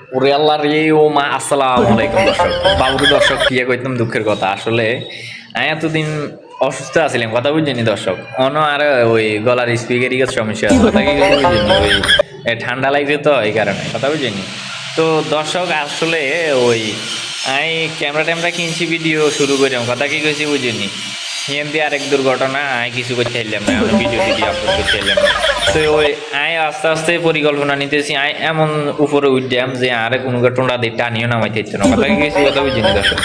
ওরে আল্লাহ রে ও মা আসসালামু আলাইকুম দর্শক বাবুর দর্শক কি কইতাম দুঃখের কথা আসলে আমি এতদিন অসুস্থ আছিলাম কথা বুঝিনি দর্শক অন আর ওই গলার স্পিকারই সমস্যা আছে কথা কি বুঝিনি ওই ঠান্ডা লাগছে তো এই কারণে কথা বুঝিনি তো দর্শক আসলে ওই আমি ক্যামেরা ট্যামেরা কিনছি ভিডিও শুরু করিলাম কথা কি কইছি বুঝিনি হিন্দি আরেক দুর্ঘটনা আয় কিছু করতে চাইলাম না ভিডিও আপলোড করতে চাইলাম না তো ওই আয় আস্তে আস্তে পরিকল্পনা নিতেছি আয় এমন উপরে উঠলাম যে আরে কোনো টোনা দিয়ে টানিও নামাইতে ইচ্ছে না কথা কি কিছু কথা বুঝিনি দর্শক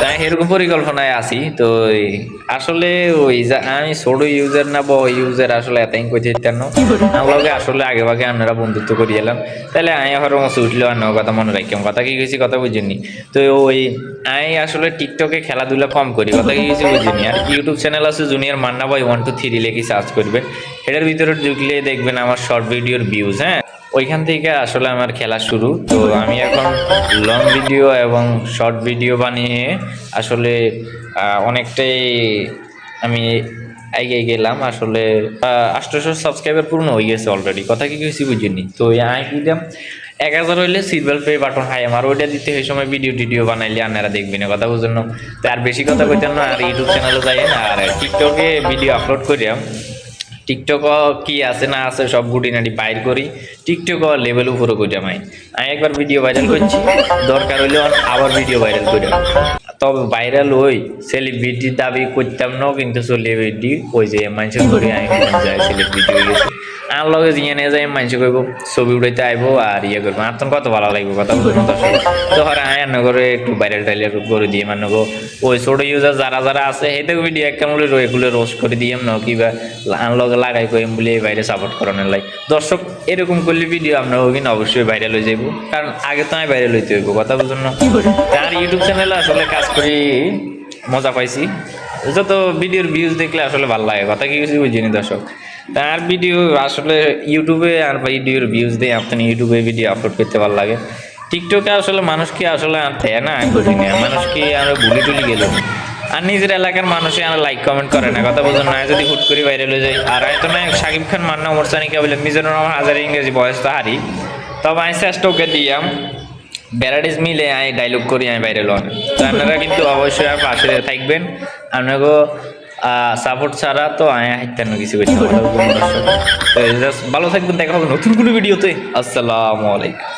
তাই এরকম পরিকল্পনায় আছি তো আসলে ওই আমি ছোট ইউজার না বড় ইউজার আসলে এতই কইতে ইচ্ছেন না আমাকে আসলে আগে ভাগে আপনারা বন্ধুত্ব করে এলাম তাহলে আমি আবার মতো উঠলেও আর কথা মনে রাখলাম কথা কি কিছু কথা বুঝিনি তো ওই আমি আসলে টিকটকে খেলাধুলা কম করি কথা কি কিছু বুঝিনি আর ইউটিউব চ্যানেল আছে জুনিয়র মান্না ভাই 1 2 3 লিখে সার্চ করবেন এটার ভিতরে ঢুকলে দেখবেন আমার শর্ট ভিডিওর ভিউজ হ্যাঁ ওইখান থেকে আসলে আমার খেলা শুরু তো আমি এখন লং ভিডিও এবং শর্ট ভিডিও বানিয়ে আসলে অনেকটাই আমি এগিয়ে গেলাম আসলে 800 সাবস্ক্রাইবার পূর্ণ হয়ে গেছে অলরেডি কথা কি কিছু বুঝিনি তো আমি দিলাম 1000 হইলে সিলভার প্লে বাটন হাই আমার ওইটা দিতে এই সময় ভিডিও বানাইলে আপনারা দেখবেন না কথা বুঝেন না তো আর বেশি কথা কইতেন না আর ইউটিউব চ্যানেলে যাই না আর টিকটকে ভিডিও আপলোড করিয়াম টিকটক কি আছে না আছে সব গুটিনাটি বাইর করি টিকটক লেভেল উপরে কইটা আমি একবার ভিডিও ভাইরাল করছি দরকার হইলে আবার ভিডিও ভাইরাল করি তবে ভাইরাল হই সেলিব্রিটির দাবি করতাম না কিন্তু সেলিব্রিটি ওই যে মানুষের করি আমি যায় সেলিব্রিটি হয়ে গেছে আর লগে জিয়ে নিয়ে যাই মানুষ কইব ছবি উঠাইতে আইবো আর ইয়ে করবো আর কত ভালো লাগবে কথা বলবো তো হরে আয়ার নগরে একটু ভাইরাল টাইরাল করে দিয়ে মানে ওই ছোট ইউজার যারা যারা আছে সেইটা ভিডিও একটা মূল্য এগুলো রোস্ট করে দিয়ে ন কিবা লগে লাগাই কইম বলে বাইরে সাপোর্ট করানোর লাই দর্শক এরকম করলে ভিডিও আপনার কিন্তু অবশ্যই ভাইরাল হয়ে যাবো কারণ আগে তো আমি ভাইরাল হইতে হইব কথা বুঝুন না আর ইউটিউব চ্যানেলে আসলে কাজ করি মজা পাইছি যত ভিডিওর ভিউজ দেখলে আসলে ভালো লাগে কথা কি কিছু বুঝিনি দর্শক তার ভিডিও আসলে ইউটিউবে আর ভিডিওর ভিউজ দিয়ে আপনি ইউটিউবে ভিডিও আপলোড করতে ভালো লাগে টিকটকে আসলে মানুষকে আসলে আনতে না আমি বুঝিনি মানুষকে আমরা ভুলে টুলি গেল আর নিজের এলাকার মানুষে আর লাইক কমেন্ট করে না কথা বুঝুন না যদি হুট করে ভাইরাল হয়ে যায় আর হয়তো না শাকিব খান মান্না ওমর সানিকে বলে মিজানুর রহমান হাজার ইংরেজি বয়স তো হারি তবে আমি চেষ্টা ওকে দিয়াম ব্যারাডিস মিলে আমি ডায়লগ করি আমি ভাইরাল হন তো আপনারা কিন্তু অবশ্যই আমার পাশে থাকবেন আপনাকে সাপোর্ট ছাড়া তো আমি হাইতেন কিছু করতে ভালো থাকবেন দেখা হবে নতুন কোনো ভিডিওতে আসসালামু আলাইকুম